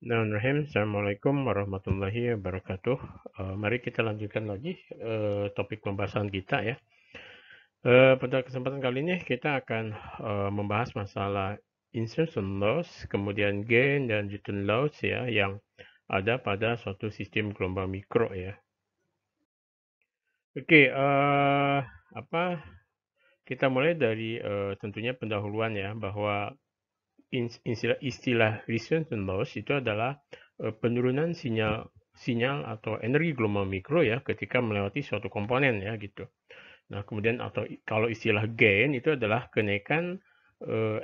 Bismillahirrahmanirrahim. Assalamualaikum warahmatullahi wabarakatuh. Mari kita lanjutkan lagi topik pembahasan kita ya. Pada kesempatan kali ini kita akan membahas masalah insertion loss, kemudian gain dan return loss ya yang ada pada suatu sistem gelombang mikro ya. Oke, kita mulai dari tentunya pendahuluan ya bahwa istilah resistance loss itu adalah penurunan sinyal atau energi gelombang mikro ya ketika melewati suatu komponen ya gitu. Nah, kemudian atau kalau istilah gain itu adalah kenaikan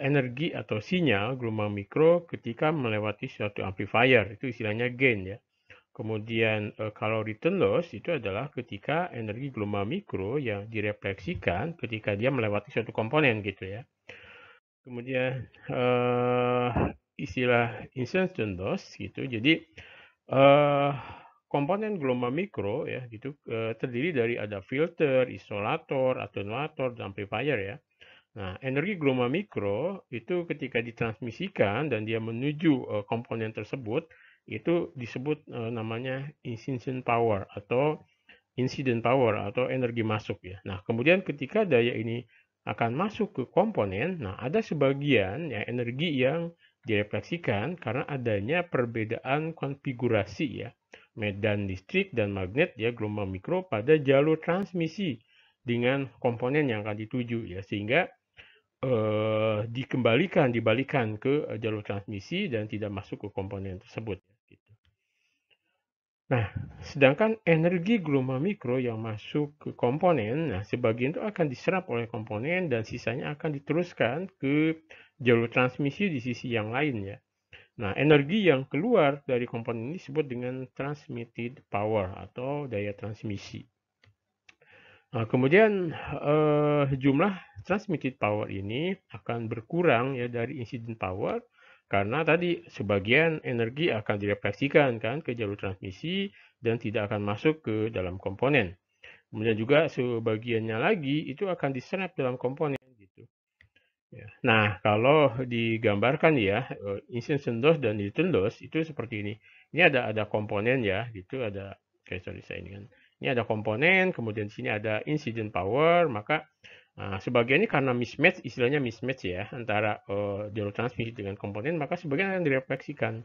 energi atau sinyal gelombang mikro ketika melewati suatu amplifier, itu istilahnya gain ya. Kemudian kalau return loss itu adalah ketika energi gelombang mikro yang direfleksikan ketika dia melewati suatu komponen gitu ya. Kemudian istilah insertion loss gitu. Jadi komponen gelombang mikro ya gitu terdiri dari ada filter, isolator, atenuator, dan amplifier ya. Nah, energi gelombang mikro itu ketika ditransmisikan dan dia menuju komponen tersebut itu disebut namanya incident power atau energi masuk ya. Nah, kemudian ketika daya ini akan masuk ke komponen, nah ada sebagian ya energi yang direfleksikan karena adanya perbedaan konfigurasi ya medan listrik dan magnet ya gelombang mikro pada jalur transmisi dengan komponen yang akan dituju ya sehingga dibalikan ke jalur transmisi dan tidak masuk ke komponen tersebut gitu. Nah, sedangkan energi gelombang mikro yang masuk ke komponen, nah sebagian itu akan diserap oleh komponen dan sisanya akan diteruskan ke jalur transmisi di sisi yang lain ya. Nah, energi yang keluar dari komponen ini disebut dengan transmitted power atau daya transmisi. Nah, kemudian jumlah transmitted power ini akan berkurang ya dari incident power karena tadi sebagian energi akan direfleksikan kan ke jalur transmisi dan tidak akan masuk ke dalam komponen. Kemudian juga sebagiannya lagi itu akan diserap dalam komponen gitu. Ya. Nah, kalau digambarkan ya insertion loss dan return loss itu seperti ini. Ini ada komponen ya, gitu ada sorry saya ini kan. Ini ada komponen, kemudian di sini ada incident power, maka sebagian ini karena mismatch, istilahnya mismatch ya antara jalur transmisi dengan komponen, maka sebagian akan direfleksikan.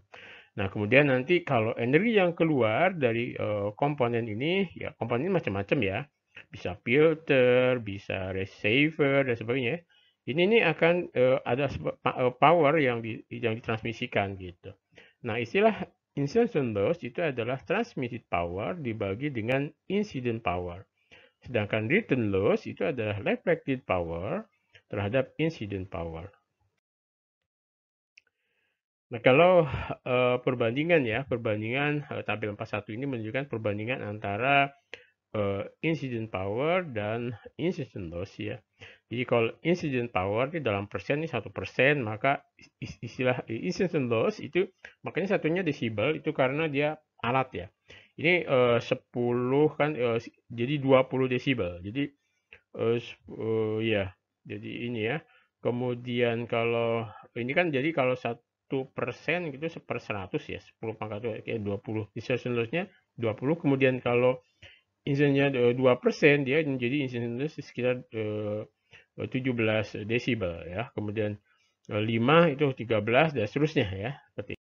Nah, kemudian nanti kalau energi yang keluar dari komponen ini, ya komponen ini macam-macam ya. Bisa filter, bisa receiver, dan sebagainya. Ini akan ada power yang ditransmisikan gitu. Nah, istilah insertion loss itu adalah transmitted power dibagi dengan incident power. Sedangkan return loss itu adalah reflected power terhadap incident power. Nah, kalau perbandingan tabel 41 ini menunjukkan perbandingan antara incident power dan incident loss ya. Jadi kalau incident power ini dalam persen ini 1%, maka istilah incident loss itu makanya satunya desibel itu karena dia alat ya. Ini 10 kan jadi 20 desibel. Jadi ya, jadi ini ya. Kemudian kalau ini kan jadi kalau 1% gitu per 100 ya, 10 pangkat kayak 20. Insertion loss-nya 20. Kemudian kalau insernya 2%, dia menjadi insertion loss sekitar 17 desibel ya. Kemudian 5 itu 13 dan seterusnya ya. Seperti itu.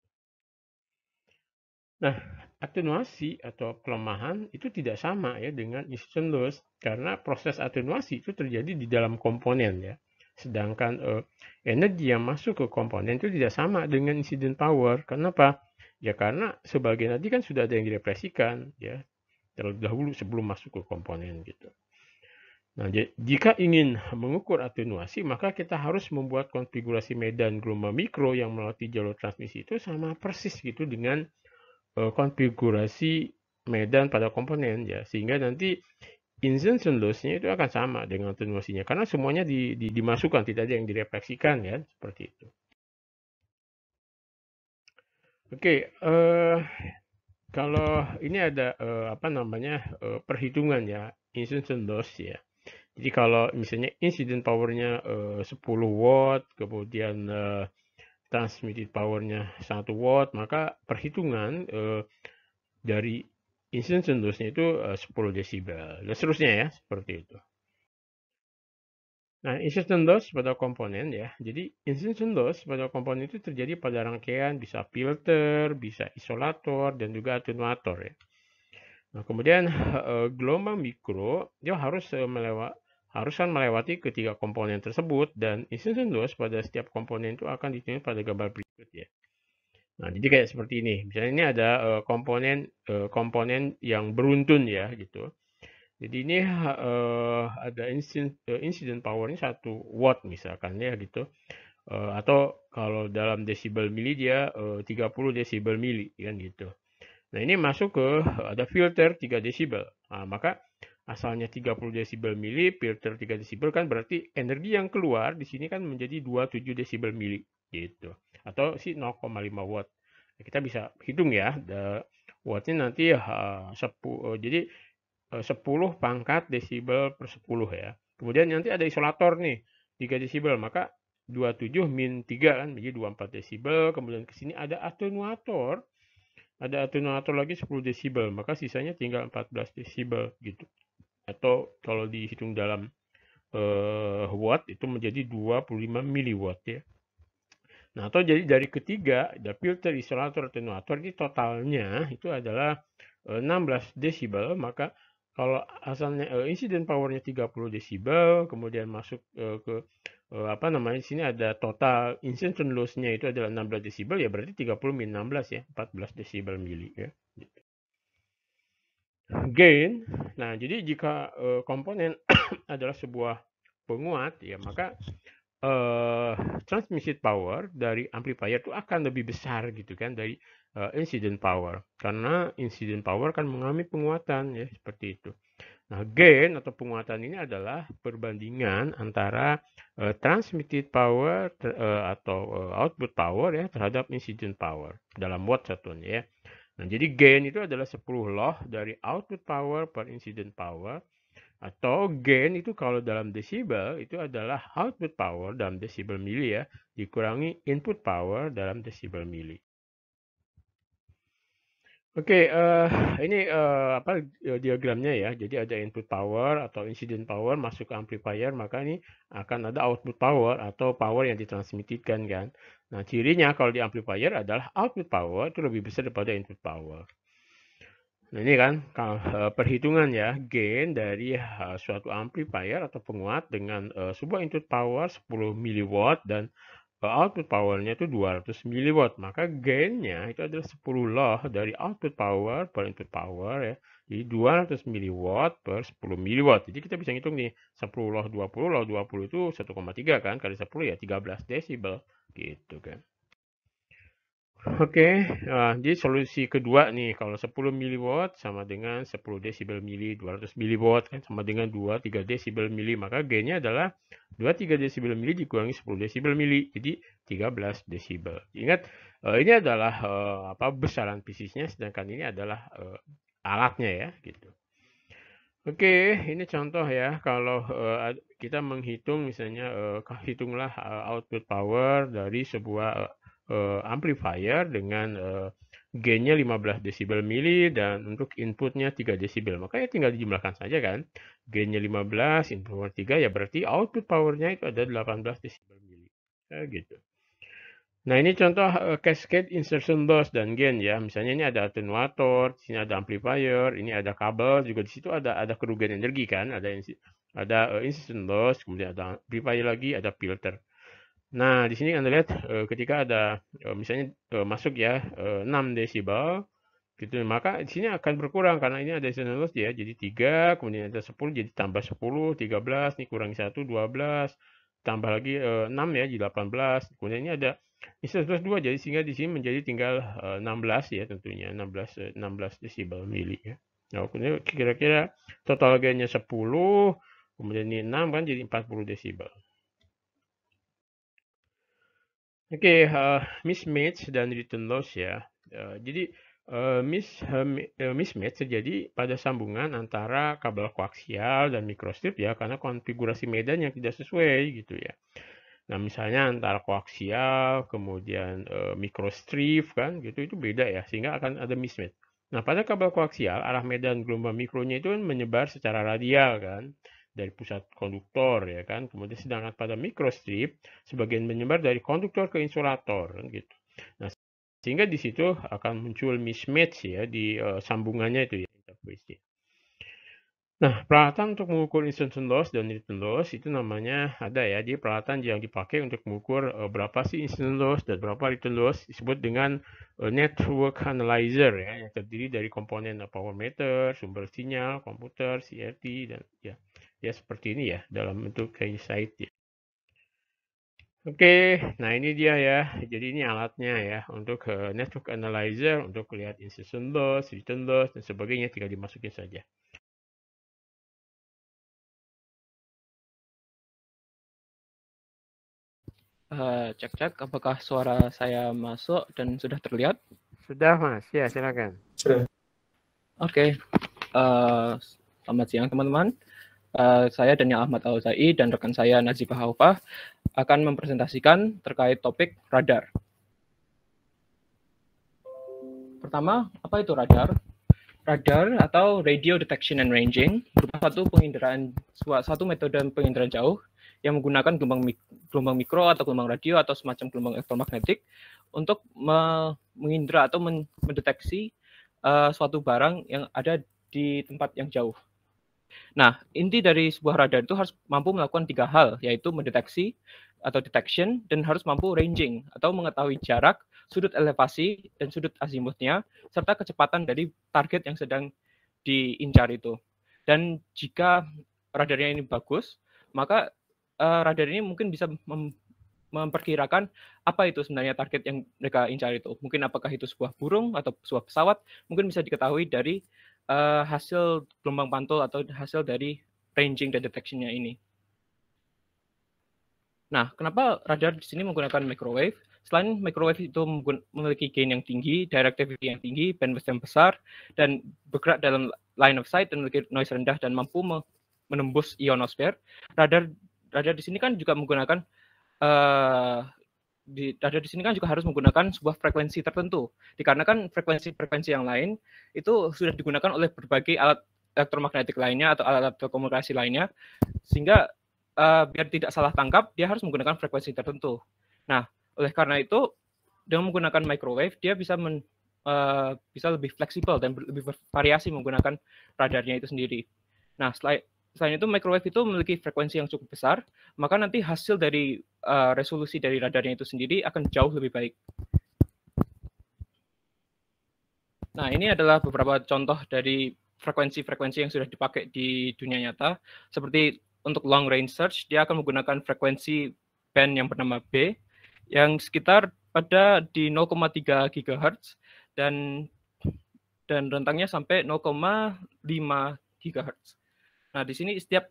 Nah, atenuasi atau pelemahan itu tidak sama ya dengan insertion loss karena proses atenuasi itu terjadi di dalam komponen ya. Sedangkan energi yang masuk ke komponen itu tidak sama dengan incident power. Kenapa? Ya karena sebagian tadi kan sudah ada yang direpresikan ya terlebih dahulu sebelum masuk ke komponen gitu. Nah, jika ingin mengukur atenuasi, maka kita harus membuat konfigurasi medan gelombang mikro yang melewati jalur transmisi itu sama persis gitu dengan konfigurasi medan pada komponen ya, sehingga nanti insertion loss-nya itu akan sama dengan atenuasinya karena semuanya dimasukkan, tidak ada yang direfleksikan ya, seperti itu. Oke, kalau ini ada perhitungan ya insertion loss ya. Jadi kalau misalnya incident power-nya 10 watt, kemudian transmitted powernya 1 watt, maka perhitungan dari incidence loss-nya itu 10 desibel, dan seterusnya ya, seperti itu. Nah, incidence loss pada komponen ya. Jadi, incidence loss pada komponen itu terjadi pada rangkaian, bisa filter, bisa isolator, dan juga atenuator ya. Nah, kemudian gelombang mikro dia harus melewati ketiga komponen tersebut, dan incidence loss pada setiap komponen itu akan ditunjukkan pada gambar berikut ya. Nah, jadi kayak seperti ini. Misalnya ini ada komponen yang beruntun ya gitu. Jadi ini ada incident powernya 1 watt misalkan ya gitu. Atau kalau dalam desibel mili dia 30 desibel mili kan gitu. Nah, ini masuk ke ada filter 3 desibel. Nah, maka asalnya 30 desibel mili, filter 3 desibel kan berarti energi yang keluar di sini kan menjadi 27 desibel mili gitu. Atau 0,5 watt. Nah, kita bisa hitung ya, wattnya nanti jadi 10 pangkat desibel per 10 ya. Kemudian nanti ada isolator nih, 3 desibel, maka 27 min 3 kan menjadi 24 desibel. Kemudian ke sini ada atenuator lagi 10 desibel, maka sisanya tinggal 14 desibel gitu. Atau kalau dihitung dalam watt itu menjadi 25 miliwatt ya. Nah, atau jadi dari ketiga, ada filter, isolator, atenuator, ini totalnya itu adalah 16 desibel, maka kalau asalnya incident powernya 30 desibel, kemudian masuk ke di sini ada total incident loss-nya itu adalah 16 desibel, ya berarti 30 min 16 ya, 14 desibel mili ya. Gain, nah jadi jika komponen adalah sebuah penguat ya, maka transmitted power dari amplifier itu akan lebih besar gitu kan dari incident power, karena incident power kan mengalami penguatan ya, seperti itu. Nah, gain atau penguatan ini adalah perbandingan antara transmitted power atau output power ya terhadap incident power dalam watt satuannya ya. Nah, jadi gain itu adalah 10 loh dari output power per incident power, atau gain itu kalau dalam desibel itu adalah output power dalam desibel mili ya, dikurangi input power dalam desibel mili. Oke, ini diagramnya ya. Jadi ada input power atau incident power masuk ke amplifier, maka ini akan ada output power atau power yang ditransmitkan kan. Nah, cirinya kalau di amplifier adalah output power itu lebih besar daripada input power. Nah, ini kan perhitungan ya, gain dari suatu amplifier atau penguat dengan sebuah input power 10 miliwatt dan output powernya itu 200 miliwatt. Maka gainnya itu adalah 10 loh dari output power per input power ya. Jadi 200 miliwatt per 10 miliwatt. Jadi kita bisa ngitung nih, 10 loh 20 itu 1,3 kan, kali 10 ya 13 desibel gitu kan. Oke, jadi solusi kedua nih, kalau 10 miliwatt sama dengan 10 desibel mili, 200 miliwatt kan sama dengan 2-3 desibel mili, maka gainnya adalah 2-3 desibel mili dikurangi 10 desibel mili, jadi 13 desibel. Ingat, ini adalah besaran pisisnya, sedangkan ini adalah alatnya ya, gitu. Oke, ini contoh ya, kalau kita menghitung misalnya, hitunglah output power dari sebuah amplifier dengan gainnya 15 desibel mili dan untuk inputnya 3 desibel. Makanya tinggal dijumlahkan saja kan. Gainnya 15, input 3 ya berarti output powernya itu ada 18 desibel mili. Gitu. Nah, ini contoh cascade insertion loss dan gain ya. Misalnya ini ada atenuator, di sini ada amplifier, ini ada kabel, juga di situ ada kerugian energi kan, ada insertion loss, kemudian ada amplifier lagi, ada filter. Nah, di sini Anda lihat ketika ada misalnya masuk ya 6 desibel gitu, maka di sini akan berkurang karena ini ada incidence loss ya. Jadi 3, kemudian ada 10 jadi tambah 10, 13, nih kurangi 1, 12, tambah lagi 6 ya jadi 18. Kemudian ini ada incidence loss 2, jadi sehingga di sini menjadi tinggal 16 ya tentunya, 16 desibel mili ya. Nah, kemudian kira-kira total gainnya 10, kemudian ini 6 kan jadi 40 desibel. Oke, mismatch dan return loss ya. Jadi mismatch terjadi pada sambungan antara kabel koaksial dan microstrip ya, karena konfigurasi medan yang tidak sesuai gitu ya. Nah, misalnya antara koaksial, kemudian microstrip kan, gitu itu beda ya, sehingga akan ada mismatch. Nah, pada kabel koaksial, arah medan gelombang mikronya itu menyebar secara radial kan, dari pusat konduktor ya kan. Kemudian sedangkan pada microstrip, sebagian menyebar dari konduktor ke insulator kan gitu. Nah, sehingga di situ akan muncul mismatch ya di sambungannya itu ya, interface. Nah, peralatan untuk mengukur insertion loss dan return loss itu namanya ada ya. Jadi peralatan yang dipakai untuk mengukur berapa sih insertion loss dan berapa return loss disebut dengan network analyzer ya, yang terdiri dari komponen power meter, sumber sinyal, komputer, CRT dan ya seperti ini ya dalam bentuk kayak site ya. Oke, nah ini dia ya. Jadi ini alatnya ya untuk network analyzer untuk lihat insertion loss, return loss dan sebagainya, tinggal dimasukin saja. Cek-cek apakah suara saya masuk dan sudah terlihat? Sudah Mas, ya silakan. Oke, selamat siang teman-teman. Saya Daniel Ahmad Al-Zai dan rekan saya Nazifah Haufah akan mempresentasikan terkait topik radar. Pertama, apa itu radar? Radar atau Radio Detection and Ranging merupakan satu metode penginderaan jauh yang menggunakan gelombang mikro atau gelombang radio atau semacam gelombang elektromagnetik untuk mengindra atau mendeteksi suatu barang yang ada di tempat yang jauh. Nah, inti dari sebuah radar itu harus mampu melakukan 3 hal, yaitu mendeteksi atau detection, dan harus mampu ranging atau mengetahui jarak, sudut elevasi, dan sudut azimutnya, serta kecepatan dari target yang sedang diincar itu. Dan jika radarnya ini bagus, maka radar ini mungkin bisa memperkirakan apa itu sebenarnya target yang mereka incar itu. Mungkin apakah itu sebuah burung atau sebuah pesawat, mungkin bisa diketahui dari hasil gelombang pantul atau hasil dari ranging dan detection-nya ini. Nah, kenapa radar di sini menggunakan microwave? Selain microwave itu memiliki gain yang tinggi, directivity yang tinggi, bandwidth yang besar, dan bergerak dalam line of sight dan memiliki noise rendah dan mampu menembus ionosfer, radar di sini kan juga menggunakan radar di sini kan juga harus menggunakan sebuah frekuensi tertentu. Dikarenakan frekuensi yang lain itu sudah digunakan oleh berbagai alat elektromagnetik lainnya atau alat telekomunikasi lainnya, sehingga biar tidak salah tangkap, dia harus menggunakan frekuensi tertentu. Nah, oleh karena itu, dengan menggunakan microwave, dia bisa lebih fleksibel dan lebih bervariasi menggunakan radarnya itu sendiri. Nah, selain itu, microwave itu memiliki frekuensi yang cukup besar, maka nanti hasil dari resolusi dari radarnya itu sendiri akan jauh lebih baik. Nah, ini adalah beberapa contoh dari frekuensi-frekuensi yang sudah dipakai di dunia nyata. Seperti untuk long range search, dia akan menggunakan frekuensi band yang bernama B, yang sekitar pada di 0,3 GHz dan rentangnya sampai 0,5 GHz. Nah, di sini setiap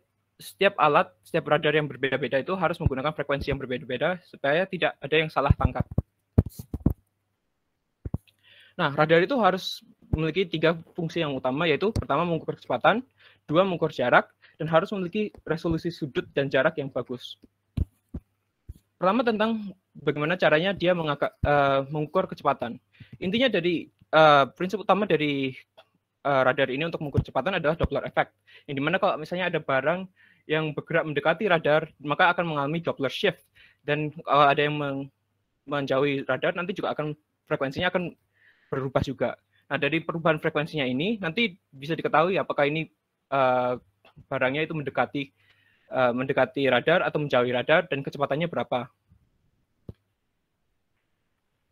alat, setiap radar yang berbeda-beda itu harus menggunakan frekuensi yang berbeda-beda supaya tidak ada yang salah tangkap. Nah, radar itu harus memiliki 3 fungsi yang utama, yaitu pertama mengukur kecepatan, 2 mengukur jarak, dan harus memiliki resolusi sudut dan jarak yang bagus. Pertama tentang bagaimana caranya dia mengukur kecepatan. Intinya dari prinsip utama dari radar ini untuk mengukur kecepatan adalah Doppler effect. Yang dimana kalau misalnya ada barang yang bergerak mendekati radar, maka akan mengalami Doppler shift. Dan kalau ada yang menjauhi radar, nanti juga akan frekuensinya akan berubah juga. Nah, dari perubahan frekuensinya ini nanti bisa diketahui apakah ini barangnya itu mendekati radar atau menjauhi radar dan kecepatannya berapa.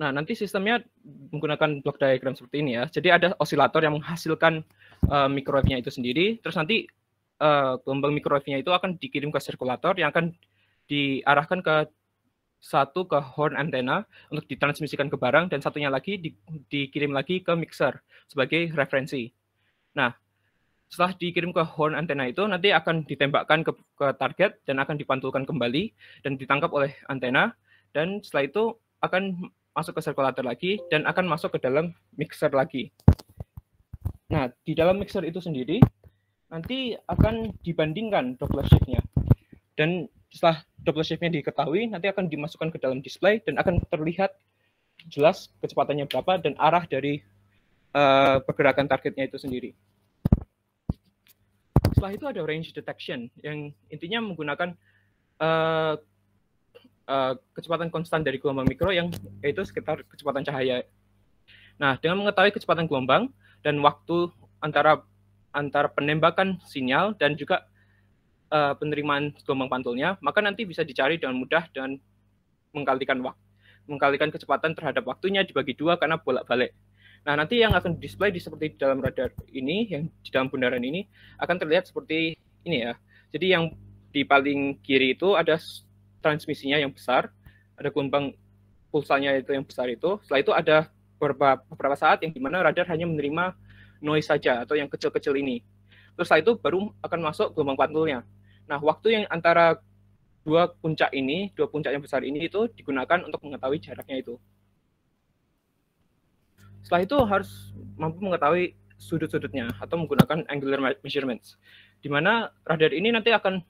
Nah, nanti sistemnya menggunakan block diagram seperti ini ya. Jadi ada osilator yang menghasilkan microwave-nya itu sendiri, terus nanti gelombang microwave-nya itu akan dikirim ke sirkulator yang akan diarahkan ke horn antena untuk ditransmisikan ke barang, dan satunya lagi dikirim lagi ke mixer sebagai referensi. Nah, setelah dikirim ke horn antena itu nanti akan ditembakkan ke target dan akan dipantulkan kembali dan ditangkap oleh antena, dan setelah itu akan masuk ke sirkulator lagi dan akan masuk ke dalam mixer lagi. Nah, di dalam mixer itu sendiri nanti akan dibandingkan Doppler shift-nya. Dan setelah Doppler shift-nya diketahui, nanti akan dimasukkan ke dalam display dan akan terlihat jelas kecepatannya berapa dan arah dari pergerakan targetnya itu sendiri. Setelah itu ada range detection yang intinya menggunakan kecepatan konstan dari gelombang mikro yang yaitu sekitar kecepatan cahaya. Nah, dengan mengetahui kecepatan gelombang dan waktu antara penembakan sinyal dan juga penerimaan gelombang pantulnya, maka nanti bisa dicari dengan mudah dan mengkalikan kecepatan terhadap waktunya dibagi 2 karena bolak-balik. Nah, nanti yang akan display seperti di dalam radar ini, yang di dalam bundaran ini, akan terlihat seperti ini ya. Jadi yang di paling kiri itu ada transmisinya yang besar, ada gelombang pulsanya itu yang besar itu. Setelah itu ada beberapa saat yang dimana radar hanya menerima noise saja atau yang kecil-kecil ini. Terus setelah itu baru akan masuk gelombang pantulnya. Nah, waktu yang antara dua puncak yang besar ini itu digunakan untuk mengetahui jaraknya itu. Setelah itu harus mampu mengetahui sudut-sudutnya atau menggunakan angular measurements, di mana radar ini nanti akan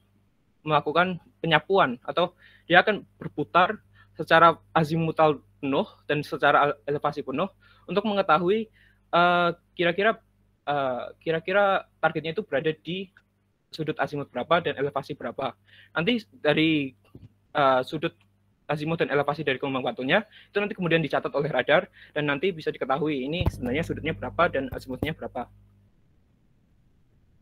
melakukan penyapuan atau dia akan berputar secara azimutal penuh dan secara elevasi penuh untuk mengetahui kira-kira targetnya itu berada di sudut azimut berapa dan elevasi berapa. Nanti dari sudut azimut dan elevasi dari gelombang pantulnya itu nanti kemudian dicatat oleh radar dan nanti bisa diketahui ini sebenarnya sudutnya berapa dan azimutnya berapa.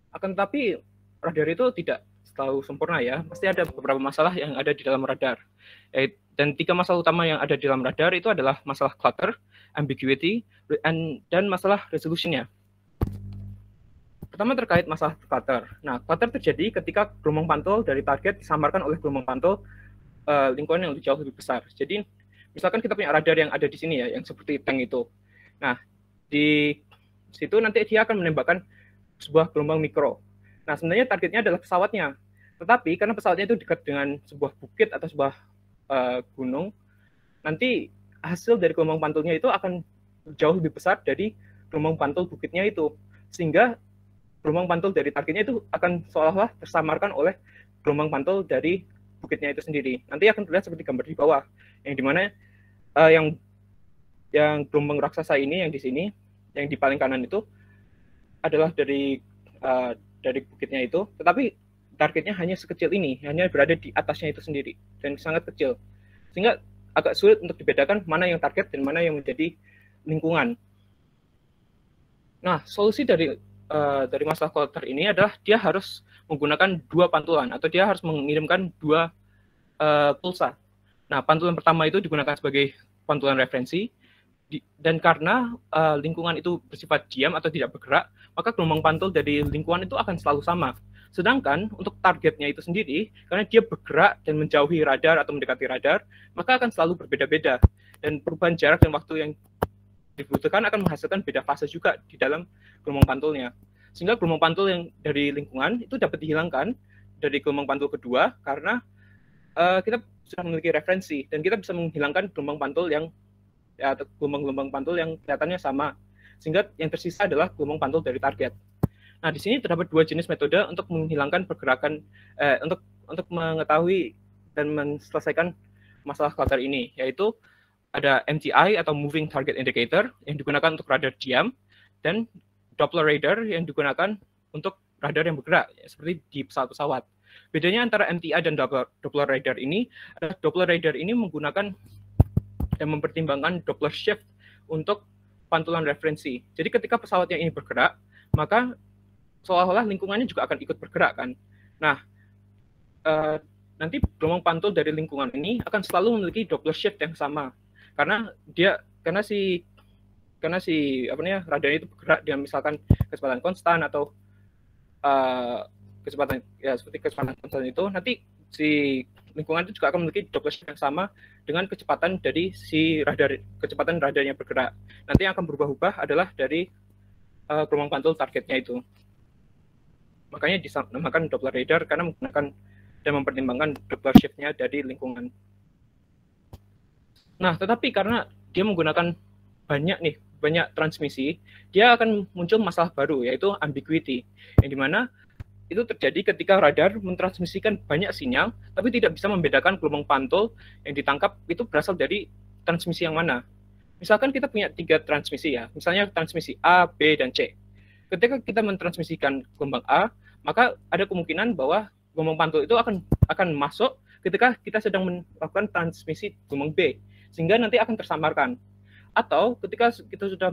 Akan tetapi radar itu tidak selalu sempurna ya, pasti ada beberapa masalah yang ada di dalam radar. Dan 3 masalah utama yang ada di dalam radar itu adalah masalah clutter, ambiguity, dan masalah resolution-nya. Pertama terkait masalah clutter. Nah, clutter terjadi ketika gelombang pantul dari target disamarkan oleh gelombang pantul lingkungan yang jauh lebih besar. Jadi, misalkan kita punya radar yang ada di sini ya, yang seperti tank itu. Nah, di situ nanti dia akan menembakkan sebuah gelombang mikro. Nah, sebenarnya targetnya adalah pesawatnya. Tetapi karena pesawatnya itu dekat dengan sebuah bukit atau sebuah gunung, nanti hasil dari gelombang pantulnya itu akan jauh lebih besar dari gelombang pantul bukitnya itu. Sehingga gelombang pantul dari targetnya itu akan seolah-olah tersamarkan oleh gelombang pantul dari bukitnya itu sendiri. Nanti akan terlihat seperti gambar di bawah, yang dimana yang gelombang raksasa ini yang di sini, yang di paling kanan itu adalah dari bukitnya itu, tetapi targetnya hanya sekecil ini, hanya berada di atasnya itu sendiri dan sangat kecil, sehingga agak sulit untuk dibedakan mana yang target dan mana yang menjadi lingkungan. Nah, solusi dari masalah clutter ini adalah dia harus menggunakan 2 pantulan atau dia harus mengirimkan 2 pulsa. Nah, pantulan pertama itu digunakan sebagai pantulan referensi dan karena lingkungan itu bersifat diam atau tidak bergerak, maka gelombang pantul dari lingkungan itu akan selalu sama. Sedangkan untuk targetnya itu sendiri, karena dia bergerak dan menjauhi radar atau mendekati radar, maka akan selalu berbeda-beda. Dan perubahan jarak dan waktu yang dibutuhkan akan menghasilkan beda fase juga di dalam gelombang pantulnya. Sehingga gelombang pantul yang dari lingkungan itu dapat dihilangkan dari gelombang pantul kedua karena kita sudah memiliki referensi dan kita bisa menghilangkan gelombang pantul yang atau gelombang-gelombang pantul yang kelihatannya sama. Sehingga yang tersisa adalah gelombang pantul dari target. Nah, di sini terdapat 2 jenis metode untuk menghilangkan pergerakan untuk mengetahui dan menyelesaikan masalah clutter ini, yaitu ada MTI atau Moving Target Indicator yang digunakan untuk radar diam dan Doppler radar yang digunakan untuk radar yang bergerak seperti di pesawat-pesawat. Bedanya antara MTI dan Doppler radar ini adalah Doppler radar ini menggunakan dan mempertimbangkan Doppler shift untuk pantulan referensi. Jadi ketika pesawatnya ini bergerak, maka seolah-olah lingkungannya juga akan ikut bergerak kan. Nah, nanti gelombang pantul dari lingkungan ini akan selalu memiliki Doppler shift yang sama. Karena si radar itu bergerak dengan misalkan kecepatan konstan atau kecepatan ya seperti kecepatan konstan itu, nanti si lingkungan itu juga akan memiliki Doppler shift yang sama dengan kecepatan dari si kecepatan radarnya bergerak. Nanti yang akan berubah-ubah adalah dari gelombang pantul targetnya itu. Makanya dinamakan Doppler radar karena menggunakan dan mempertimbangkan Doppler shift-nya dari lingkungan. Nah, tetapi karena dia menggunakan banyak transmisi, dia akan muncul masalah baru, yaitu ambiguity, yang dimana itu terjadi ketika radar mentransmisikan banyak sinyal, tapi tidak bisa membedakan gelombang pantul yang ditangkap itu berasal dari transmisi yang mana. Misalkan kita punya 3 transmisi ya, misalnya transmisi A, B, dan C. Ketika kita mentransmisikan gelombang A, maka ada kemungkinan bahwa gelombang pantul itu akan masuk ketika kita sedang melakukan transmisi gelombang B, sehingga nanti akan tersamarkan. Atau ketika kita sudah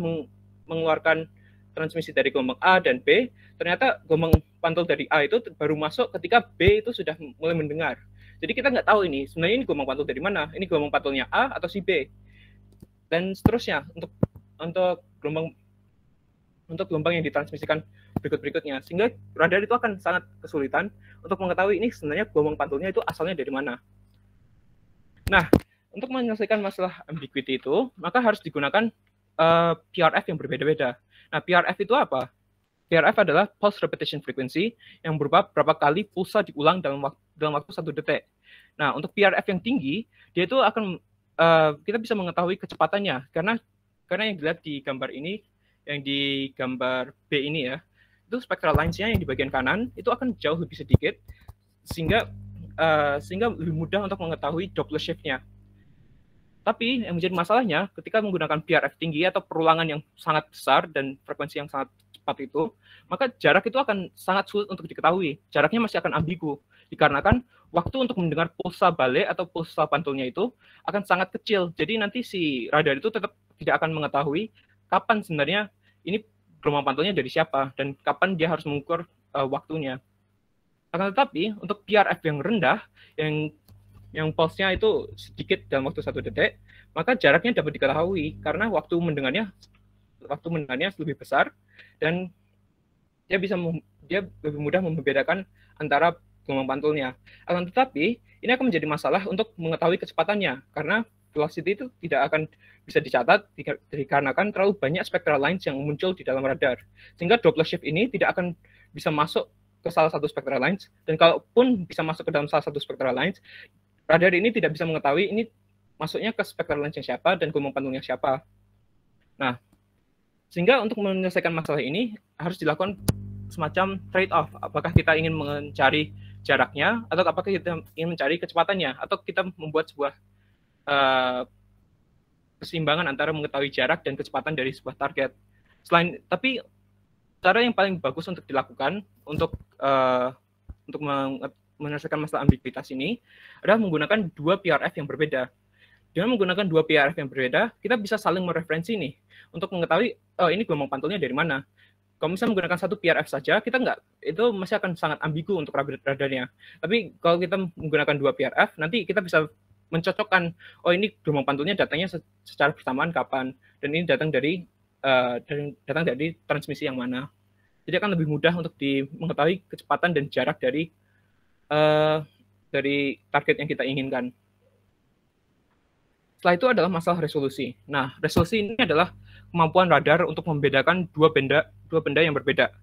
mengeluarkan transmisi dari gelombang A dan B, ternyata gelombang pantul dari A itu baru masuk ketika B itu sudah mulai mendengar. Jadi kita nggak tahu ini sebenarnya ini gelombang pantul dari mana, ini gelombang pantulnya A atau si B, dan seterusnya untuk gelombang yang ditransmisikan berikutnya, sehingga radar itu akan sangat kesulitan untuk mengetahui ini sebenarnya gelombang pantulnya itu asalnya dari mana. Nah, untuk menyelesaikan masalah ambiguity itu, maka harus digunakan PRF yang berbeda-beda. Nah, PRF itu apa? PRF adalah pulse repetition frequency yang berupa berapa kali pulsa diulang dalam waktu 1 detik. Nah, untuk PRF yang tinggi, dia itu akan kita bisa mengetahui kecepatannya karena yang dilihat di gambar ini, yang di gambar B ini ya, itu spectral lines-nya yang di bagian kanan itu akan jauh lebih sedikit sehingga lebih mudah untuk mengetahui Doppler shift-nya. Tapi yang menjadi masalahnya ketika menggunakan PRF tinggi atau perulangan yang sangat besar dan frekuensi yang sangat cepat itu, maka jarak itu akan sangat sulit untuk diketahui. Jaraknya masih akan ambigu, dikarenakan waktu untuk mendengar pulsa balik atau pulsa pantulnya itu akan sangat kecil. Jadi nanti si radar itu tetap tidak akan mengetahui kapan sebenarnya ini gelombang pantulnya dari siapa dan kapan dia harus mengukur waktunya. Akan tetapi untuk PRF yang rendah, yang pulse-nya itu sedikit dalam waktu 1 detik, maka jaraknya dapat diketahui karena waktu mendengarnya lebih besar dan dia lebih mudah membedakan antara gelombang pantulnya. Akan tetapi ini akan menjadi masalah untuk mengetahui kecepatannya karena velocity itu tidak akan bisa dicatat dikarenakan terlalu banyak spectral lines yang muncul di dalam radar, sehingga Doppler shift ini tidak akan bisa masuk ke salah satu spectral lines, dan kalaupun bisa masuk ke dalam salah satu spectral lines, radar ini tidak bisa mengetahui ini masuknya ke spectral lines yang siapa dan gelombang pantulnya siapa. Nah, sehingga untuk menyelesaikan masalah ini harus dilakukan semacam trade-off. Apakah kita ingin mencari jaraknya, atau apakah kita ingin mencari kecepatannya, atau kita membuat sebuah keseimbangan antara mengetahui jarak dan kecepatan dari sebuah target. Tapi cara yang paling bagus untuk dilakukan untuk menyelesaikan masalah ambiguitas ini adalah menggunakan 2 PRF yang berbeda. Dengan menggunakan 2 PRF yang berbeda, kita bisa saling mereferensi nih untuk mengetahui ini gelombang pantulnya dari mana. Kalau misalnya menggunakan 1 PRF saja, itu masih akan sangat ambigu untuk radarnya. Tapi kalau kita menggunakan 2 PRF, nanti kita bisa mencocokkan, ini gelombang pantulnya datangnya secara bersamaan kapan, dan ini datang dari transmisi yang mana. Jadi akan lebih mudah untuk mengetahui kecepatan dan jarak dari target yang kita inginkan. Setelah itu adalah masalah resolusi. Nah, resolusi ini adalah kemampuan radar untuk membedakan dua benda yang berbeda.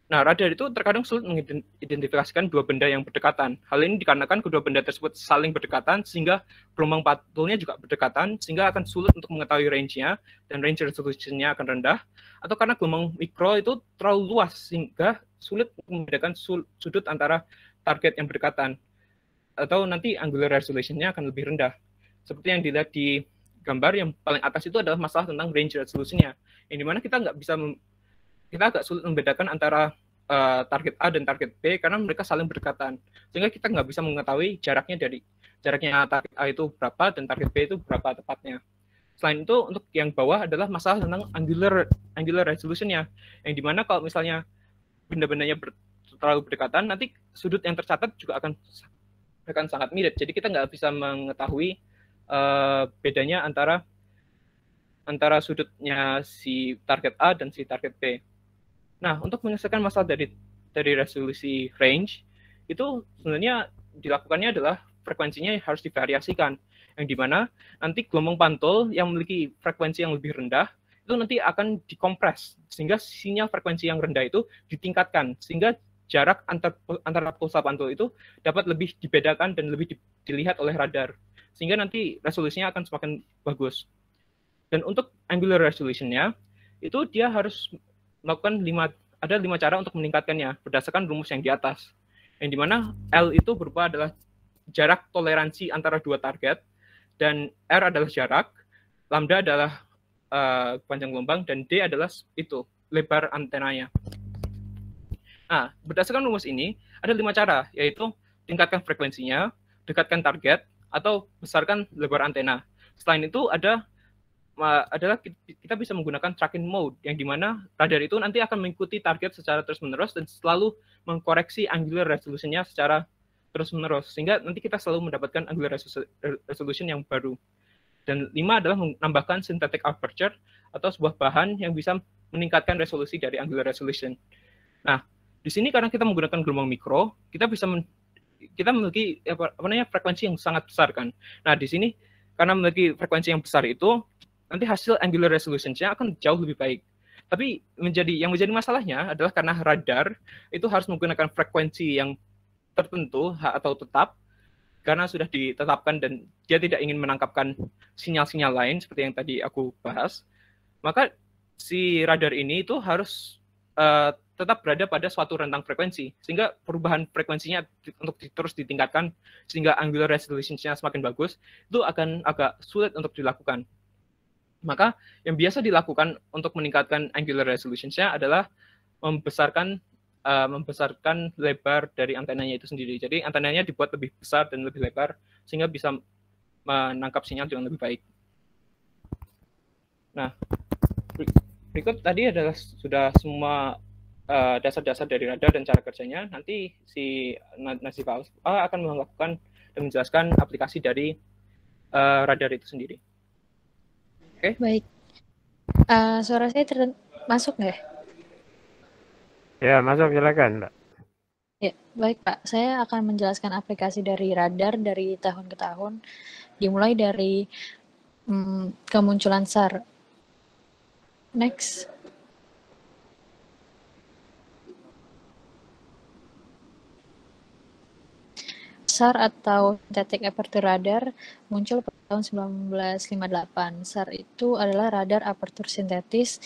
Nah, radar itu terkadang sulit mengidentifikasikan 2 benda yang berdekatan. Hal ini dikarenakan kedua benda tersebut saling berdekatan, sehingga gelombang pantulnya juga berdekatan, sehingga akan sulit untuk mengetahui range-nya, dan range resolution-nya akan rendah, atau karena gelombang mikro itu terlalu luas, sehingga sulit membedakan sudut antara target yang berdekatan, atau nanti angular resolution-nya akan lebih rendah. Seperti yang dilihat di gambar yang paling atas itu adalah masalah tentang range resolution-nya, yang dimana kita agak sulit membedakan antara target A dan target B karena mereka saling berdekatan, sehingga kita nggak bisa mengetahui jaraknya target A itu berapa dan target B itu berapa tepatnya. Selain itu, untuk yang bawah adalah masalah tentang angular resolution-nya, yang dimana kalau misalnya benda-bendanya terlalu berdekatan, nanti sudut yang tercatat juga akan sangat mirip. Jadi kita nggak bisa mengetahui bedanya antara sudutnya si target A dan si target B. Nah, untuk menyelesaikan masalah dari resolusi range, itu sebenarnya dilakukannya adalah frekuensinya harus divariasikan, yang dimana nanti gelombang pantul yang memiliki frekuensi yang lebih rendah, itu nanti akan dikompres, sehingga sinyal frekuensi yang rendah itu ditingkatkan, sehingga jarak antara pulsa pantul itu dapat lebih dibedakan dan lebih dilihat oleh radar, sehingga nanti resolusinya akan semakin bagus. Dan untuk angular resolution-nya, itu dia harus melakukan ada 5 cara untuk meningkatkannya berdasarkan rumus yang di atas. Yang dimana L itu berupa adalah jarak toleransi antara dua target, dan R adalah jarak, lambda adalah panjang gelombang, dan D adalah itu lebar antenanya. Nah, berdasarkan rumus ini ada 5 cara, yaitu tingkatkan frekuensinya, dekatkan target, atau besarkan lebar antena. Selain itu adalah kita bisa menggunakan tracking mode, yang dimana radar itu nanti akan mengikuti target secara terus-menerus dan selalu mengkoreksi angular resolution-nya secara terus-menerus, sehingga nanti kita selalu mendapatkan angular resolution yang baru. Dan 5 adalah menambahkan synthetic aperture atau sebuah bahan yang bisa meningkatkan resolusi dari angular resolution. Nah, di sini karena kita menggunakan gelombang mikro, kita memiliki frekuensi yang sangat besar kan. Nah, di sini karena memiliki frekuensi yang besar itu, nanti hasil angular resolution-nya akan jauh lebih baik. Tapi yang menjadi masalahnya adalah karena radar itu harus menggunakan frekuensi yang tertentu atau tetap, karena sudah ditetapkan dan dia tidak ingin menangkapkan sinyal-sinyal lain seperti yang tadi aku bahas, maka si radar ini itu harus tetap berada pada suatu rentang frekuensi, sehingga perubahan frekuensinya untuk terus ditingkatkan sehingga angular resolution-nya semakin bagus, itu akan agak sulit untuk dilakukan. Maka yang biasa dilakukan untuk meningkatkan angular resolution-nya adalah membesarkan lebar dari antenanya itu sendiri. Jadi antenanya dibuat lebih besar dan lebih lebar sehingga bisa menangkap sinyal dengan lebih baik. Nah, berikut tadi adalah sudah semua dasar-dasar dari radar dan cara kerjanya. Nanti si Nasib akan melakukan dan menjelaskan aplikasi dari radar itu sendiri. Oke? Baik. Suara saya masuk nggak? Ya, masuk, silakan, Mbak. Ya, baik Pak. Saya akan menjelaskan aplikasi dari radar dari tahun ke tahun, dimulai dari kemunculan SAR. Next. SAR atau Synthetic Aperture Radar muncul pada tahun 1958. SAR itu adalah radar aperture sintetis,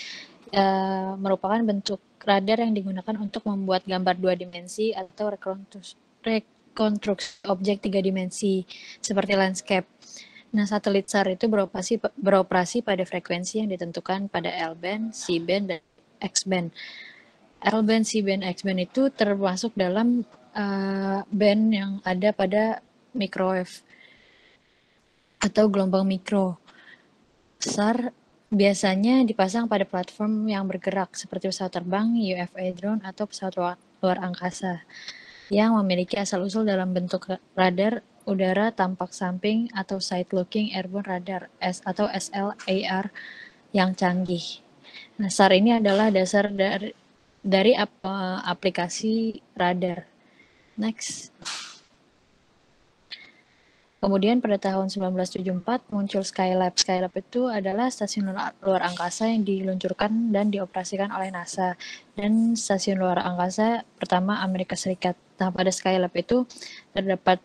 merupakan bentuk radar yang digunakan untuk membuat gambar dua dimensi atau rekonstruksi objek tiga dimensi seperti landscape. Nah, satelit SAR itu beroperasi pada frekuensi yang ditentukan pada L-band, C-band, dan X-band. L-band, C-band, X-band itu termasuk dalam band yang ada pada microwave atau gelombang mikro. SAR biasanya dipasang pada platform yang bergerak seperti pesawat terbang, UFA drone, atau pesawat luar angkasa yang memiliki asal-usul dalam bentuk radar udara tampak samping atau side-looking airborne radar atau SLAR yang canggih. Nah, SAR ini adalah dasar dari aplikasi radar. Next. Kemudian pada tahun 1974 muncul Skylab. Skylab itu adalah stasiun luar angkasa yang diluncurkan dan dioperasikan oleh NASA, dan stasiun luar angkasa pertama Amerika Serikat. Nah, pada Skylab itu terdapat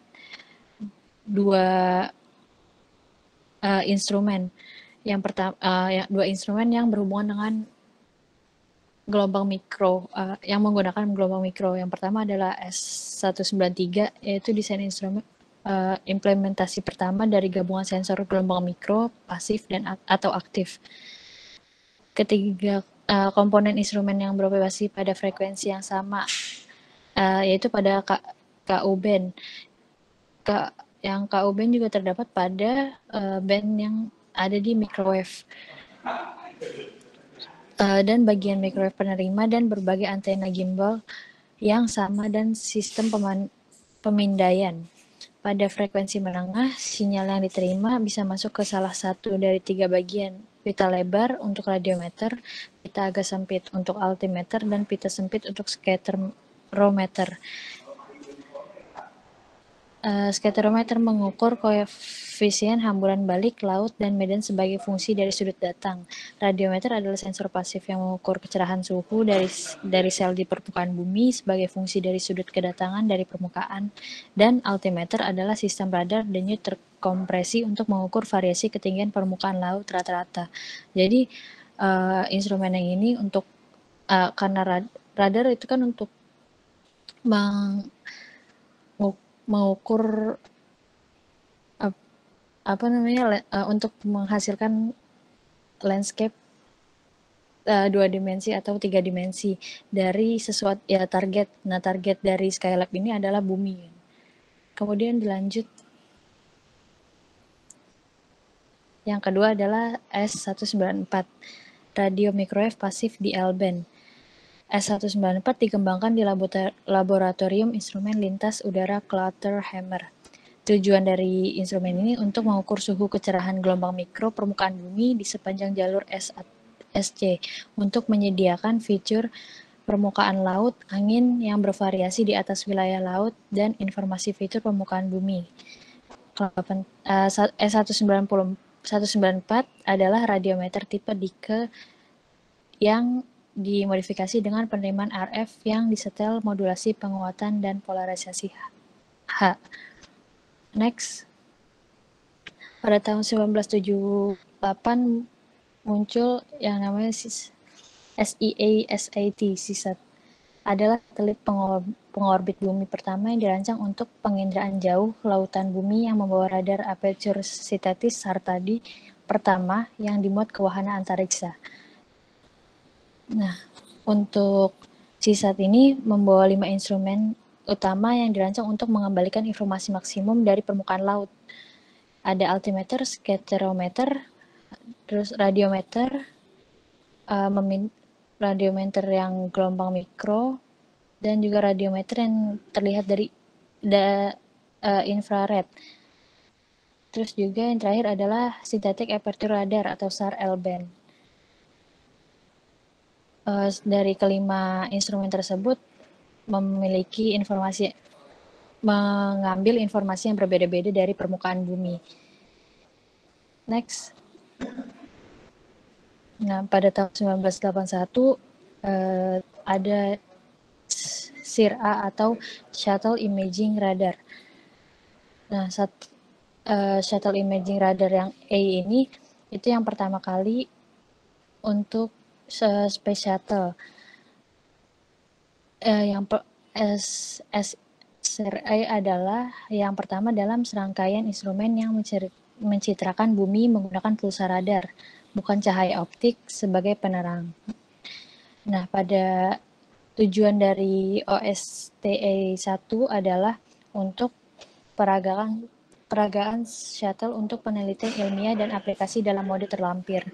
dua instrumen. Yang pertama, dua instrumen yang berhubungan dengan gelombang mikro, yang menggunakan gelombang mikro. Yang pertama adalah S193, yaitu desain instrumen implementasi pertama dari gabungan sensor gelombang mikro, pasif, dan atau aktif. Ketiga komponen instrumen yang beroperasi pada frekuensi yang sama, yaitu pada KU band. Yang KU band juga terdapat pada band yang ada di microwave. Dan bagian microwave penerima dan berbagai antena gimbal yang sama dan sistem pemindaian. Pada frekuensi menengah, sinyal yang diterima bisa masuk ke salah satu dari tiga bagian, pita lebar untuk radiometer, pita agak sempit untuk altimeter, dan pita sempit untuk scatterometer. Scatterometer mengukur koefisien hamburan balik, laut, dan medan sebagai fungsi dari sudut datang. Radiometer adalah sensor pasif yang mengukur kecerahan suhu dari sel di permukaan bumi sebagai fungsi dari sudut kedatangan dari permukaan. Dan altimeter adalah sistem radar denyut terkompresi untuk mengukur variasi ketinggian permukaan laut rata-rata. Jadi instrumen yang ini untuk karena radar itu kan untuk mengukur apa namanya untuk menghasilkan landscape 2 dimensi atau 3 dimensi dari sesuatu ya target. Nah, target dari Skylab ini adalah bumi. Kemudian dilanjut. Yang kedua adalah S194, radio microwave pasif di L-band. S194 dikembangkan di laboratorium instrumen lintas udara Clutterhammer. Tujuan dari instrumen ini untuk mengukur suhu kecerahan gelombang mikro permukaan bumi di sepanjang jalur SC untuk menyediakan fitur permukaan laut, angin yang bervariasi di atas wilayah laut, dan informasi fitur permukaan bumi. S194 adalah radiometer tipe Dike yang dimodifikasi dengan penerimaan RF yang disetel modulasi penguatan dan polarisasi H. Next, pada tahun 1978 muncul yang namanya SEA-SAT, SEASAT. Adalah satelit pengorbit bumi pertama yang dirancang untuk penginderaan jauh lautan bumi yang membawa radar aperture sintetis Sartadi pertama yang dimuat ke wahana antariksa. Nah, untuk SEASAT ini membawa 5 instrumen utama yang dirancang untuk mengembalikan informasi maksimum dari permukaan laut. Ada altimeter, scatterometer, terus radiometer, radiometer yang gelombang mikro, dan juga radiometer yang terlihat dari infrared. Terus juga yang terakhir adalah synthetic aperture radar atau SAR L-band. Dari kelima instrumen tersebut memiliki mengambil informasi yang berbeda-beda dari permukaan bumi. Next. Nah, pada tahun 1981 ada SIR-A atau Shuttle Imaging Radar. Nah, Shuttle Imaging Radar yang A ini itu yang pertama kali untuk Space Shuttle. SIR-A adalah yang pertama dalam serangkaian instrumen yang mencitrakan bumi menggunakan pulsa radar, bukan cahaya optik sebagai penerang. Nah, pada tujuan dari OSTE-1 adalah untuk peragaan shuttle untuk penelitian ilmiah dan aplikasi dalam mode terlampir.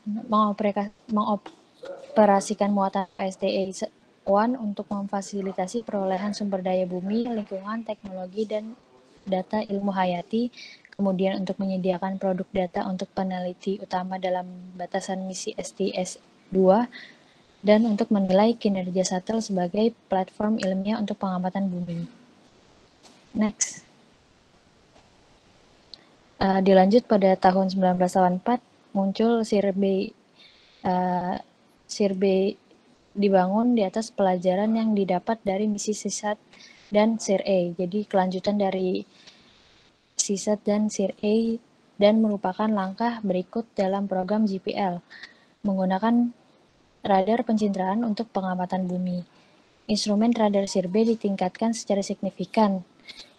Mengoperasikan muatan OSTE-1 untuk memfasilitasi perolehan sumber daya bumi, lingkungan, teknologi, dan data ilmu hayati, kemudian untuk menyediakan produk data untuk peneliti utama dalam batasan misi STS-2, dan untuk menilai kinerja shuttle sebagai platform ilmiah untuk pengamatan bumi. Next. Dilanjut pada tahun 1984, muncul SIR-B. SIR-B dibangun di atas pelajaran yang didapat dari misi SEASAT dan SIR-A. Jadi kelanjutan dari SEASAT dan SIR-A dan merupakan langkah berikut dalam program JPL menggunakan radar pencitraan untuk pengamatan bumi. Instrumen radar SIR-B ditingkatkan secara signifikan.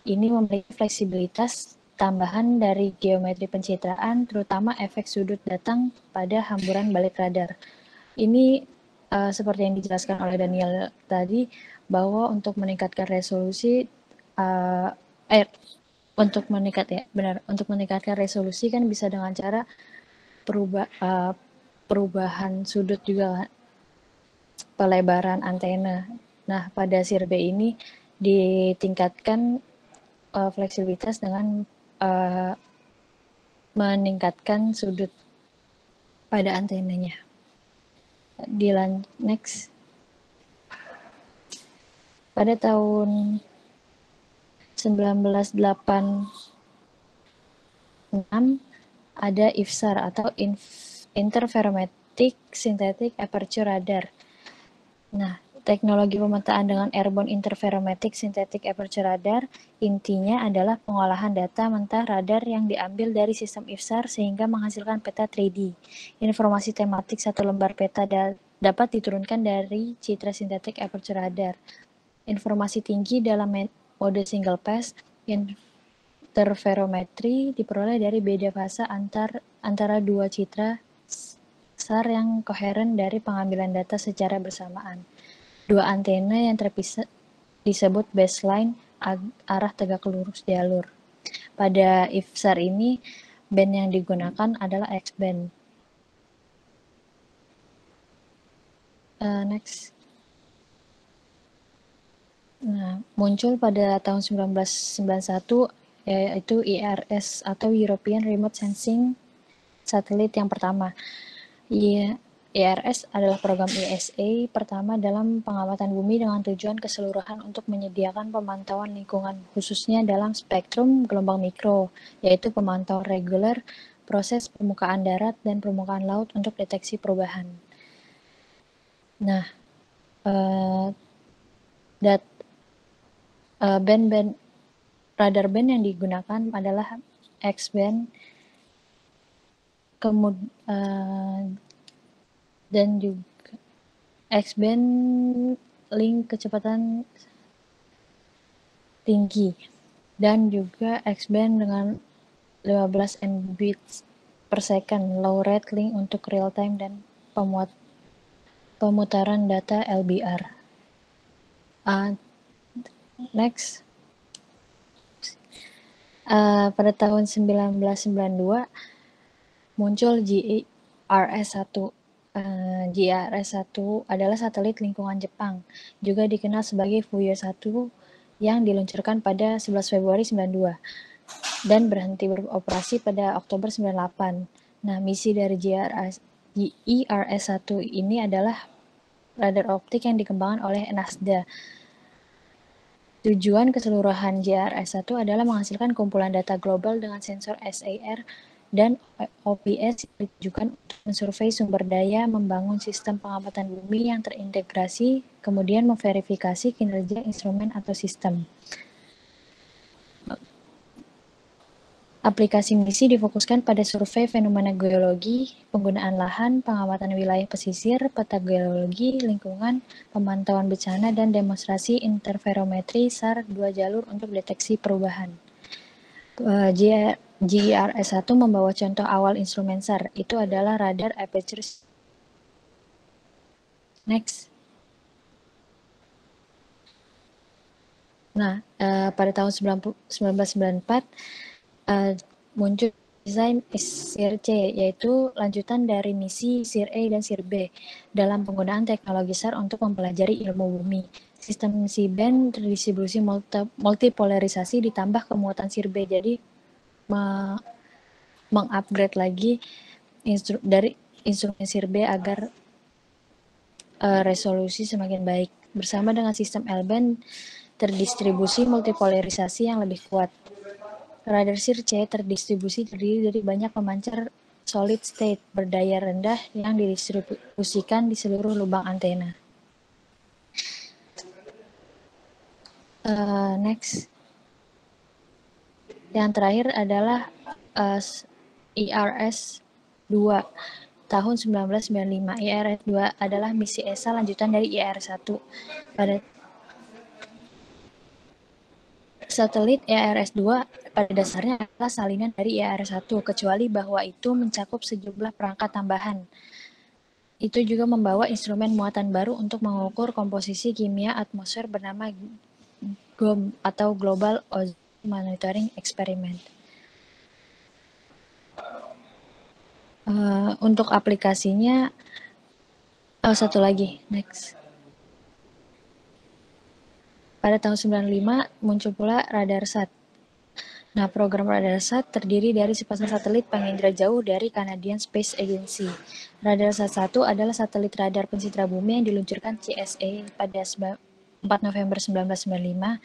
Ini memiliki fleksibilitas tambahan dari geometri pencitraan, terutama efek sudut datang pada hamburan balik radar. Ini seperti yang dijelaskan oleh Daniel tadi, bahwa untuk meningkatkan resolusi, untuk meningkatkan resolusi kan bisa dengan cara perubahan sudut juga, pelebaran antena. Nah, pada SIR-B ini ditingkatkan fleksibilitas dengan meningkatkan sudut pada antenanya. Next. Pada tahun 1986 ada IFSAR atau Interferometric Synthetic Aperture Radar. Nah, teknologi pemetaan dengan Airborne Interferometric Synthetic Aperture Radar intinya adalah pengolahan data mentah radar yang diambil dari sistem IFSAR sehingga menghasilkan peta 3D. Informasi tematik satu lembar peta dapat diturunkan dari citra sintetik aperture radar. Informasi tinggi dalam mode single pass interferometri diperoleh dari beda fase antara dua citra SAR yang koheren dari pengambilan data secara bersamaan. Dua antena yang terpisah disebut baseline arah tegak lurus jalur. Pada IFSAR ini, band yang digunakan adalah X-band. Next. Nah, muncul pada tahun 1991 yaitu ERS atau European Remote Sensing Satellite yang pertama. ERS adalah program ESA pertama dalam pengamatan bumi dengan tujuan keseluruhan untuk menyediakan pemantauan lingkungan, khususnya dalam spektrum gelombang mikro, yaitu pemantauan reguler, proses permukaan darat, dan permukaan laut untuk deteksi perubahan. Nah, radar band yang digunakan adalah X-band, dan juga X-band link kecepatan tinggi, dan juga X-band dengan 15 Mbps low rate link untuk real time dan pemutaran data LBR. Next. Pada tahun 1992 muncul GRS-1. GRS-1 adalah satelit lingkungan Jepang, juga dikenal sebagai Fuyo-1, yang diluncurkan pada 11 Februari 92 dan berhenti beroperasi pada Oktober 98. Nah, misi dari GRS-1 ini adalah radar optik yang dikembangkan oleh NASDA. Tujuan keseluruhan GRS-1 adalah menghasilkan kumpulan data global dengan sensor SAR dan OPS yang ditujukan untuk mensurvei sumber daya, membangun sistem pengamatan bumi yang terintegrasi, kemudian memverifikasi kinerja instrumen atau sistem. Aplikasi misi difokuskan pada survei fenomena geologi, penggunaan lahan, pengamatan wilayah pesisir, peta geologi, lingkungan, pemantauan bencana, dan demonstrasi interferometri SAR 2 jalur untuk deteksi perubahan. GRS-1 membawa contoh awal instrumen SAR, itu adalah radar aperture. Next. Nah, pada tahun 1994 muncul desain SIR-C, yaitu lanjutan dari misi SIR-A dan SIR-B dalam penggunaan teknologi SAR untuk mempelajari ilmu bumi. Sistem C-band terdistribusi multipolarisasi ditambah kemuatan SIR-B, jadi mengupgrade lagi dari instrumen SIR-B agar resolusi semakin baik. Bersama dengan sistem L-band terdistribusi multipolarisasi yang lebih kuat. Radar SIR-C terdistribusi terdiri dari banyak pemancar solid state berdaya rendah yang didistribusikan di seluruh lubang antena. Next. Yang terakhir adalah IRS-2 tahun 1995. IRS-2 adalah misi ESA lanjutan dari IRS-1. Pada satelit IRS-2 pada dasarnya adalah salinan dari IRS-1, kecuali bahwa itu mencakup sejumlah perangkat tambahan. Itu juga membawa instrumen muatan baru untuk mengukur komposisi kimia atmosfer bernama GOM atau Global Ozone Monitoring Experiment. Untuk aplikasinya, satu lagi, next. Pada tahun 95 muncul pula RadarSat. Nah, program RadarSat terdiri dari sepasang satelit pengindra jauh dari Canadian Space Agency. RadarSat 1 adalah satelit radar pencitra bumi yang diluncurkan CSA pada 4 November 1995.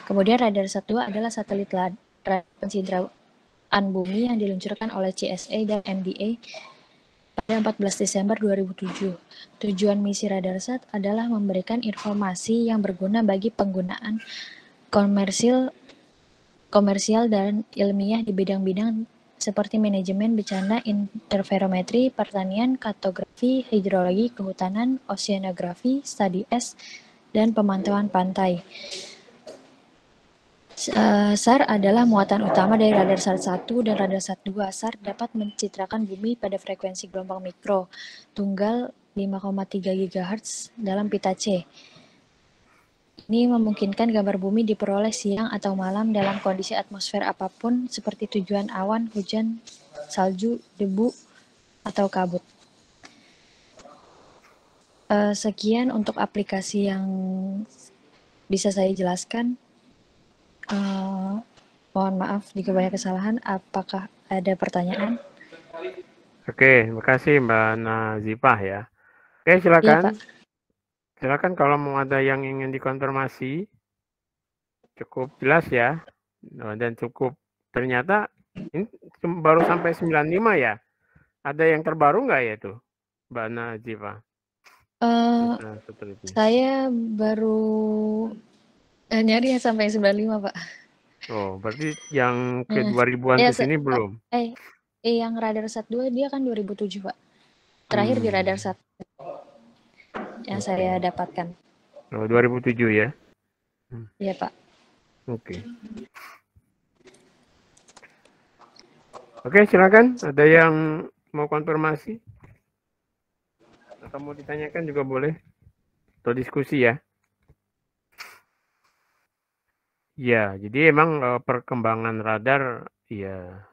Kemudian RadarSat 2 adalah satelit radar pencitraan bumi yang diluncurkan oleh CSA dan MDA pada 14 Desember 2007. Tujuan misi RadarSat adalah memberikan informasi yang berguna bagi penggunaan komersial dan ilmiah di bidang-bidang seperti manajemen bencana, interferometri, pertanian, kartografi, hidrologi, kehutanan, oceanografi, studi es, dan pemantauan pantai. SAR adalah muatan utama dari radar SAR-1 dan radar SAR-2. SAR dapat mencitrakan bumi pada frekuensi gelombang mikro, tunggal 5,3 GHz dalam pita C. Ini memungkinkan gambar bumi diperoleh siang atau malam dalam kondisi atmosfer apapun seperti tujuan awan, hujan, salju, debu, atau kabut. Sekian untuk aplikasi yang bisa saya jelaskan. Mohon maaf jika banyak kesalahan. Apakah ada pertanyaan? Oke, terima kasih Mbak Nazifah ya. Oke, Iya, silakan. Pak. Silakan kalau mau ada yang ingin dikonfirmasi. Cukup jelas ya. Dan cukup ternyata ini baru sampai 95 ya. Ada yang terbaru nggak ya itu, Mbak Nazifah? Saya baru nyari yang sampai 95, Pak. Oh, berarti yang ke 2000-an ke sini belum? Yang radar SAT-2 dia kan 2007, Pak. Terakhir di radar SAT yang saya dapatkan. Oh, 2007 ya? Iya, Pak. Oke. Oke, silakan. Ada yang mau konfirmasi? Atau mau ditanyakan juga boleh. Atau diskusi ya. Ya, jadi emang perkembangan radar ya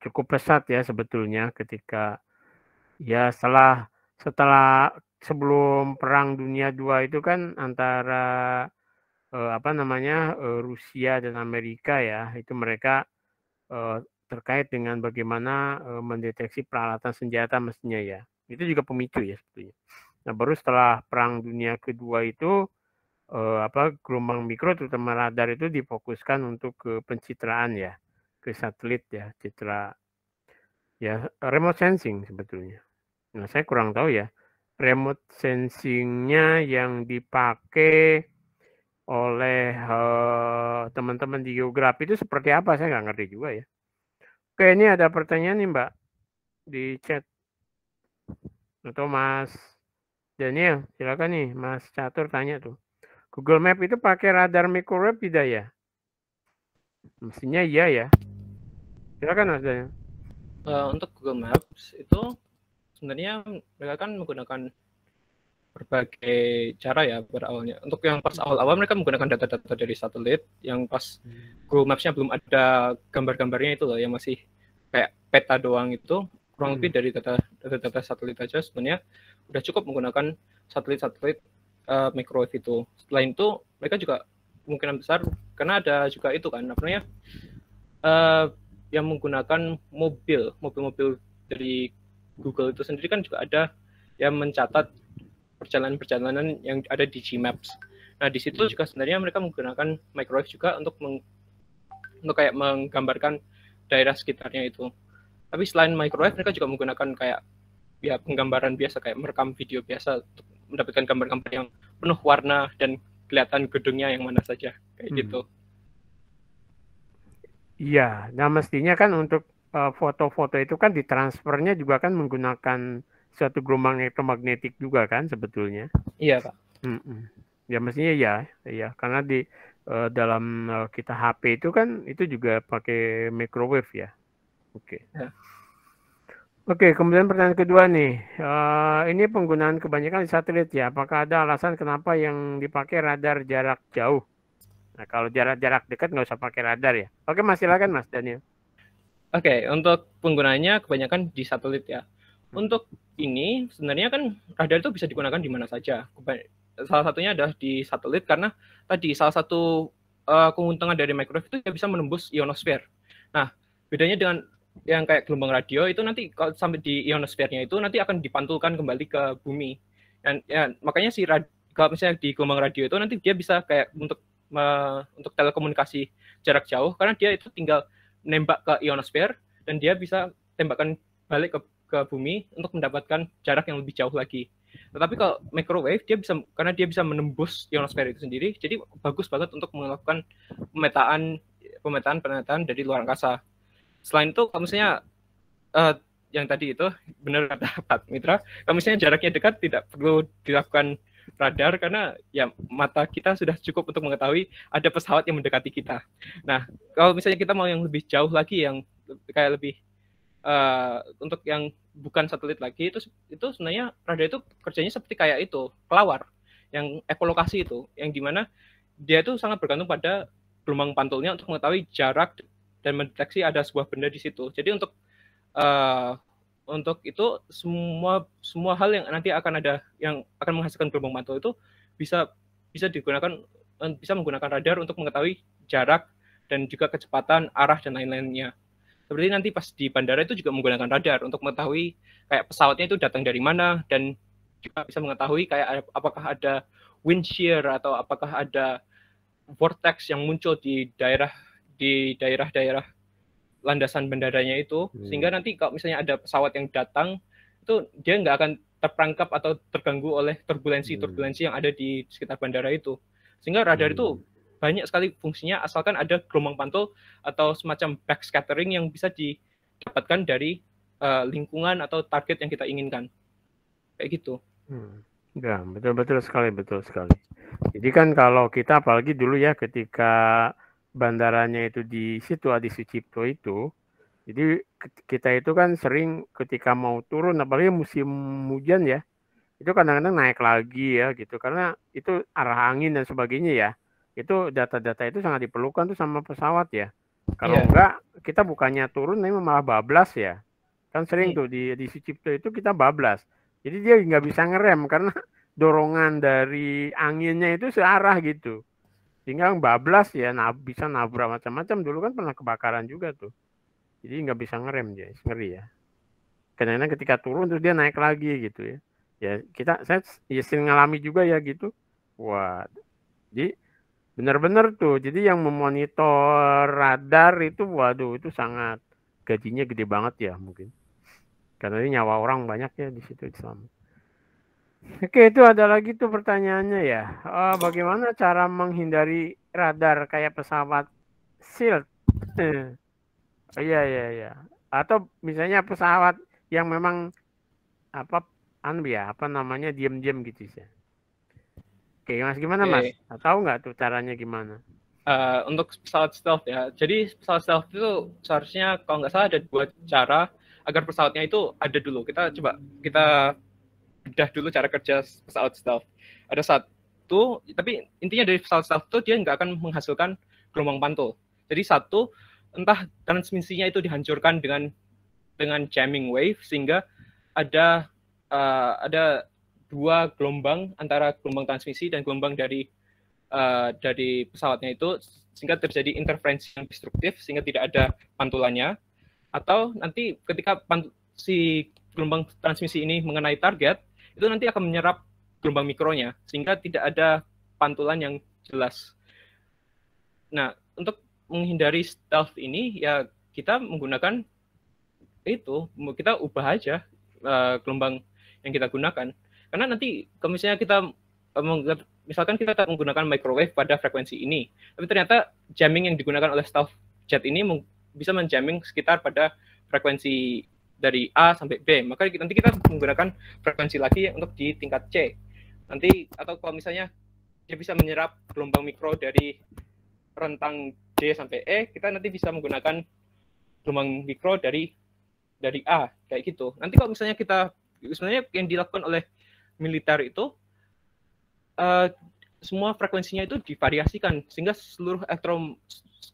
cukup pesat ya sebetulnya ketika ya setelah sebelum Perang Dunia II itu kan antara Rusia dan Amerika ya, itu mereka terkait dengan bagaimana mendeteksi peralatan senjata mestinya ya. Itu juga pemicu ya sebetulnya. Nah, baru setelah Perang Dunia Kedua itu gelombang mikro terutama radar itu difokuskan untuk ke pencitraan ya, ke satelit ya, citra ya, remote sensing sebetulnya. Nah, saya kurang tahu ya, remote sensingnya yang dipakai oleh teman-teman di geografi itu seperti apa, saya nggak ngerti juga ya. Oke, ini ada pertanyaan nih Mbak di chat. Atau Mas Daniel, silakan nih Mas Catur tanya tuh. Google Map itu pakai radar microwave tidak ya? Mestinya iya ya. Silakan Mas Daniel. Untuk Google Maps itu sebenarnya mereka kan menggunakan berbagai cara ya pada awalnya. Untuk yang pas awal-awal mereka menggunakan data-data dari satelit yang pas Google Maps-nya belum ada gambar-gambarnya itu loh, yang masih kayak peta doang itu, kurang lebih dari data satelit aja sebenarnya udah cukup menggunakan satelit-satelit microwave itu. Selain itu mereka juga kemungkinan besar karena ada juga itu kan namanya yang menggunakan mobil dari Google itu sendiri kan juga ada yang mencatat perjalanan-perjalanan yang ada di Gmaps. Nah, di situ juga sebenarnya mereka menggunakan microwave juga untuk kayak menggambarkan daerah sekitarnya itu. Tapi selain microwave, mereka juga menggunakan kayak ya penggambaran biasa, kayak merekam video biasa untuk mendapatkan gambar-gambar yang penuh warna dan kelihatan gedungnya yang mana saja, kayak gitu. Iya, nah mestinya kan untuk foto-foto itu kan ditransfernya juga kan menggunakan suatu gelombang elektromagnetik juga kan sebetulnya. Iya, Pak. Ya mestinya ya karena di dalam kita HP itu kan itu juga pakai microwave ya. Oke. Ya. Oke, kemudian pertanyaan kedua nih, ini penggunaan kebanyakan di satelit ya. Apakah ada alasan kenapa yang dipakai radar jarak jauh? Nah, kalau jarak dekat nggak usah pakai radar ya. Oke, Mas, silakan Mas Daniel. Oke, untuk penggunaannya kebanyakan di satelit ya. Untuk ini sebenarnya kan radar itu bisa digunakan di mana saja. Salah satunya adalah di satelit karena tadi salah satu keuntungan dari microwave itu dia bisa menembus ionosfer. Nah, bedanya dengan yang kayak gelombang radio itu nanti kalau sampai di ionosfernya itu nanti akan dipantulkan kembali ke bumi. Dan ya makanya kalau misalnya di gelombang radio itu nanti dia bisa kayak untuk telekomunikasi jarak jauh karena dia itu tinggal nembak ke ionosfer dan dia bisa tembakan balik ke bumi untuk mendapatkan jarak yang lebih jauh lagi. Tetapi kalau microwave karena dia bisa menembus ionosfer itu sendiri, jadi bagus banget untuk melakukan pemetaan dari luar angkasa. Selain itu, kalau misalnya yang tadi itu benar kata Pak Mitra, kalau misalnya jaraknya dekat tidak perlu dilakukan radar karena ya mata kita sudah cukup untuk mengetahui ada pesawat yang mendekati kita. Nah, kalau misalnya kita mau yang lebih jauh lagi, yang kayak lebih untuk yang bukan satelit lagi, itu sebenarnya radar itu kerjanya seperti kayak itu, kelawar, yang ekolokasi itu, yang dimana dia itu sangat bergantung pada gelombang pantulnya untuk mengetahui jarak dan mendeteksi ada sebuah benda di situ. Jadi untuk itu semua hal yang nanti akan ada yang akan menghasilkan gelombang mantul itu bisa menggunakan radar untuk mengetahui jarak dan juga kecepatan, arah dan lain-lainnya. Seperti nanti pas di bandara itu juga menggunakan radar untuk mengetahui kayak pesawatnya itu datang dari mana, dan juga bisa mengetahui kayak apakah ada wind shear atau apakah ada vortex yang muncul di daerah-daerah landasan bandaranya itu, sehingga nanti kalau misalnya ada pesawat yang datang itu dia nggak akan terperangkap atau terganggu oleh turbulensi yang ada di sekitar bandara itu. Sehingga radar itu banyak sekali fungsinya asalkan ada gelombang pantul atau semacam backscattering yang bisa didapatkan dari lingkungan atau target yang kita inginkan. Kayak gitu. Ya, betul sekali. Jadi kan kalau kita apalagi dulu ya ketika bandaranya itu di situ Adi Sucipto itu, jadi kita itu kan sering ketika mau turun, apalagi musim hujan ya, itu kadang-kadang naik lagi ya gitu, karena itu arah angin dan sebagainya ya, itu data-data itu sangat diperlukan tuh sama pesawat ya. Kalau enggak, kita bukannya turun, tapi malah bablas ya. Kan sering tuh di Sucipto itu kita bablas. Jadi dia nggak bisa ngerem karena dorongan dari anginnya itu searah gitu. Sehingga bablas ya, bisa nabrak macam-macam. Dulu kan pernah kebakaran juga tuh. Jadi nggak bisa ngerem dia, ngeri ya. Kadang-kadang ketika turun terus dia naik lagi gitu ya. Ya saya sering ngalami juga ya gitu. Wah, jadi benar-benar tuh. Jadi yang memonitor radar itu, waduh itu sangat gajinya gede banget ya mungkin. Karena ini nyawa orang banyak ya di situ Islam. Oke, itu ada lagi tuh pertanyaannya ya. Bagaimana cara menghindari radar kayak pesawat shield? Iya. Atau misalnya pesawat yang memang apa namanya diam-diam gitu sih. Oke, Mas gimana Mas? Tahu nggak tuh caranya gimana? Untuk pesawat stealth ya. Jadi pesawat stealth itu seharusnya kalau nggak salah ada 2 cara agar pesawatnya itu ada dulu. Kita bedah dulu cara kerja pesawat stealth. Ada satu, tapi intinya dari pesawat stealth itu dia nggak akan menghasilkan gelombang pantul. Jadi satu, entah transmisinya itu dihancurkan dengan jamming wave, sehingga ada 2 gelombang antara gelombang transmisi dan gelombang dari pesawatnya itu, sehingga terjadi interferensi yang destruktif sehingga tidak ada pantulannya. Atau nanti ketika si gelombang transmisi ini mengenai target, itu nanti akan menyerap gelombang mikronya sehingga tidak ada pantulan yang jelas. Nah, untuk menghindari stealth ini ya kita menggunakan kita ubah aja gelombang yang kita gunakan. Karena nanti kalau misalnya misalkan kita menggunakan microwave pada frekuensi ini, tapi ternyata jamming yang digunakan oleh stealth jet ini bisa menjamming sekitar pada frekuensi dari A sampai B, maka nanti kita menggunakan frekuensi lagi untuk di tingkat C. Nanti atau kalau misalnya dia bisa menyerap gelombang mikro dari rentang D sampai E, kita nanti bisa menggunakan gelombang mikro dari A, kayak gitu. Nanti kalau misalnya sebenarnya yang dilakukan oleh militer itu semua frekuensinya itu divariasikan sehingga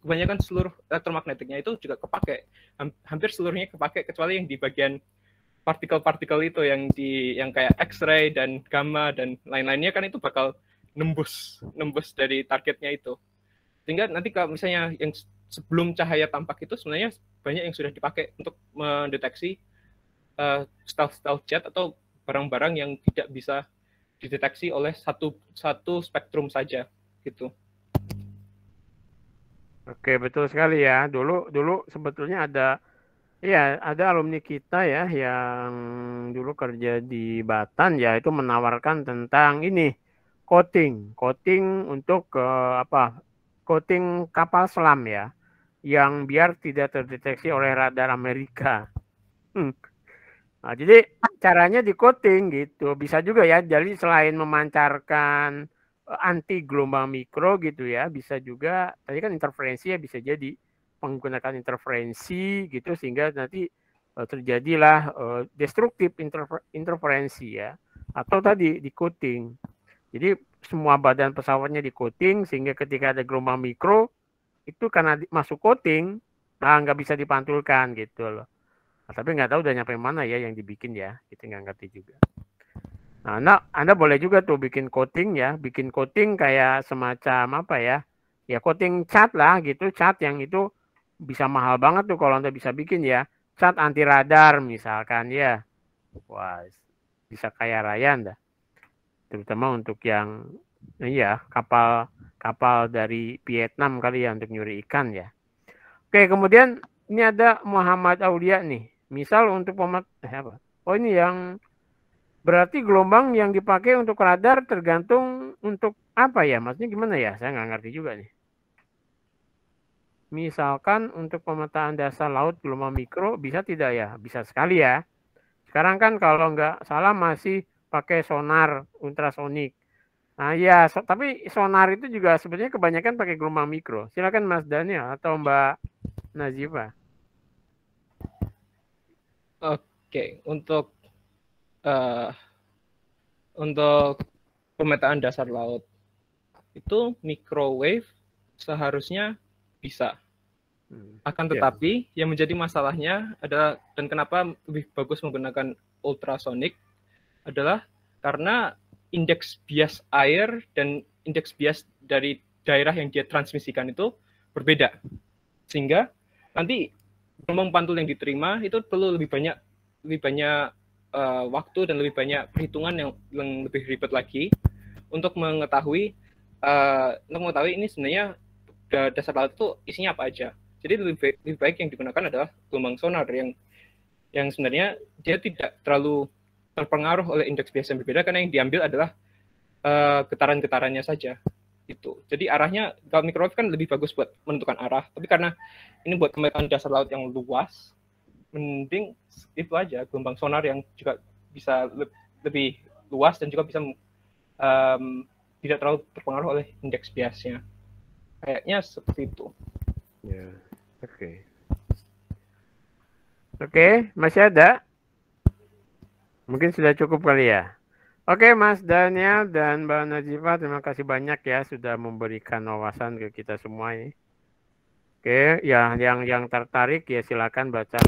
kebanyakan seluruh elektromagnetiknya itu juga kepake, hampir seluruhnya kepake, kecuali yang di bagian partikel-partikel itu yang kayak X-ray dan gamma dan lain-lainnya kan itu bakal nembus dari targetnya itu. Sehingga nanti kalau misalnya yang sebelum cahaya tampak itu sebenarnya banyak yang sudah dipakai untuk mendeteksi stealth jet atau barang-barang yang tidak bisa dideteksi oleh satu spektrum saja gitu. Oke, betul sekali ya. Dulu sebetulnya ada alumni kita ya yang dulu kerja di Batan ya, itu menawarkan tentang ini coating untuk coating kapal selam ya. yang biar tidak terdeteksi oleh radar Amerika. Nah, jadi caranya di coating gitu, bisa juga ya. Jadi selain memancarkan anti gelombang mikro gitu ya, bisa juga tadi kan interferensi ya, bisa jadi menggunakan interferensi gitu sehingga nanti terjadilah destruktif interferensi ya, atau tadi di coating. Jadi semua badan pesawatnya di coating sehingga ketika ada gelombang mikro itu karena masuk coating, nah nggak bisa dipantulkan gitu loh. Nah, tapi nggak tahu udah nyampe mana ya yang dibikin ya, kita nggak ngerti juga. Nah, Anda boleh juga tuh bikin coating ya, bikin coating kayak semacam apa ya, ya coating cat lah gitu, cat yang itu bisa mahal banget tuh kalau Anda bisa bikin ya, cat anti radar misalkan ya, wah bisa kaya raya Anda, terutama untuk yang iya kapal dari Vietnam kali ya untuk nyuri ikan ya. Oke, kemudian ini ada Muhammad Aulia nih. Misal untuk apa? Oh ini yang berarti gelombang yang dipakai untuk radar tergantung untuk apa ya? Maksudnya gimana ya? Saya nggak ngerti juga nih. Misalkan untuk pemetaan dasar laut gelombang mikro bisa tidak ya? Bisa sekali ya. Sekarang kan kalau nggak salah masih pakai sonar ultrasonik. Nah ya, tapi sonar itu juga sebenarnya kebanyakan pakai gelombang mikro. Silakan Mas Daniel atau Mbak Nazifa. Oke, untuk pemetaan dasar laut itu microwave seharusnya bisa. Akan tetapi yang menjadi masalahnya adalah, dan kenapa lebih bagus menggunakan ultrasonic adalah karena indeks bias air dan indeks bias dari daerah yang dia transmisikan itu berbeda. Sehingga nanti gelombang pantul yang diterima itu perlu lebih banyak waktu dan lebih banyak perhitungan yang lebih ribet lagi untuk mengetahui ini sebenarnya dasar laut itu isinya apa aja. Jadi lebih baik yang digunakan adalah gelombang sonar yang sebenarnya dia tidak terlalu terpengaruh oleh indeks bias yang berbeda, karena yang diambil adalah getaran-getarannya saja. Itu. Jadi arahnya kalau microwave kan lebih bagus buat menentukan arah, tapi karena ini buat pemetaan dasar laut yang luas, mending itu aja gelombang sonar yang juga bisa lebih luas dan juga bisa tidak terlalu terpengaruh oleh indeks biasnya. Kayaknya seperti itu. Ya, oke. Oke, masih ada? Mungkin sudah cukup kali ya. Oke, Mas Daniel dan Mbak Nazifa, terima kasih banyak ya sudah memberikan wawasan ke kita semua ini. Oke, ya yang tertarik ya silakan baca.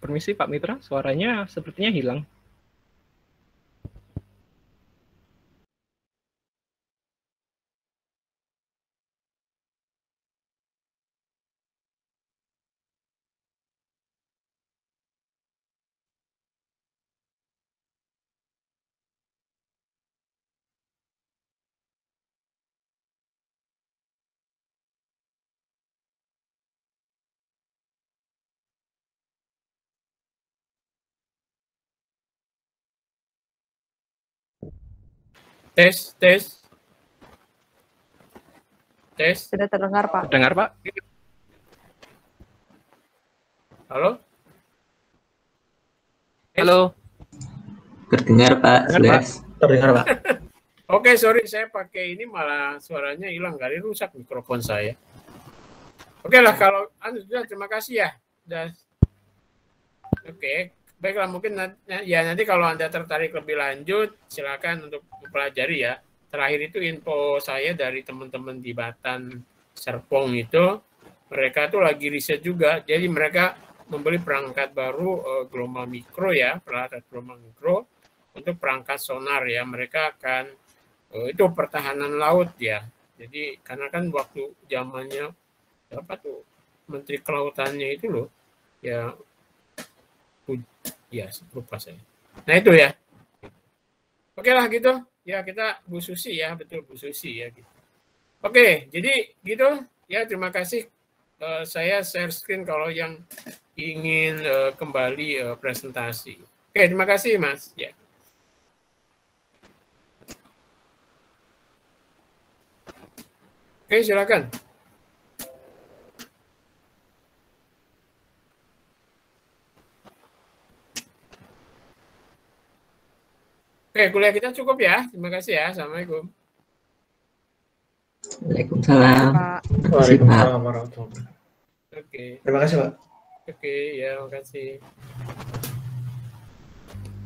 Permisi Pak Mitra, suaranya sepertinya hilang. Tes. Sudah terdengar, Pak. Dengar, Pak? Halo? Halo. Terdengar, Pak. Terdengar, Pak. Oke, sorry, saya pakai ini malah suaranya hilang, kali rusak mikrofon saya. Oke lah, kalau sudah, terima kasih ya. Oke, baiklah, mungkin nanti kalau Anda tertarik lebih lanjut, silakan untuk mempelajari ya. Terakhir itu info saya dari teman-teman di Batan Serpong itu, mereka tuh lagi riset juga. Jadi mereka membeli perangkat baru gelombang mikro ya, peralatan gelombang mikro untuk perangkat sonar ya. Mereka akan itu pertahanan laut ya. Jadi karena kan waktu zamannya apa tuh Menteri Kelautannya itu loh ya lupa saya. Nah itu ya. Oke lah gitu. Ya kita Bu Susi ya, betul Bu Susi ya gitu. Oke, jadi gitu ya, terima kasih. Saya share screen kalau yang ingin kembali presentasi. Oke, terima kasih Mas. Ya. Oke, silakan. Oke, kuliah kita cukup ya. Terima kasih ya. Assalamualaikum. Waalaikumsalam. Waalaikumsalam warahmatullahi wabarakatuh. Oke. Terima kasih, Pak. Oke, ya, makasih.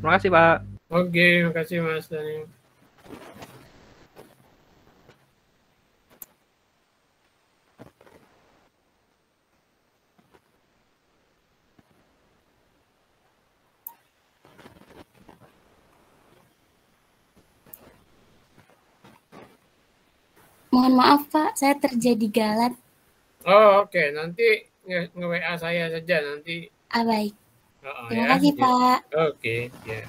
Terima kasih, Pak. Oke, makasih Mas Daniel. Mohon maaf Pak, saya terjadi galat. Oh oke, nanti nge-WA saya saja nanti. Baik. Oh, Terima ya. kasih Pak. Oke, ya.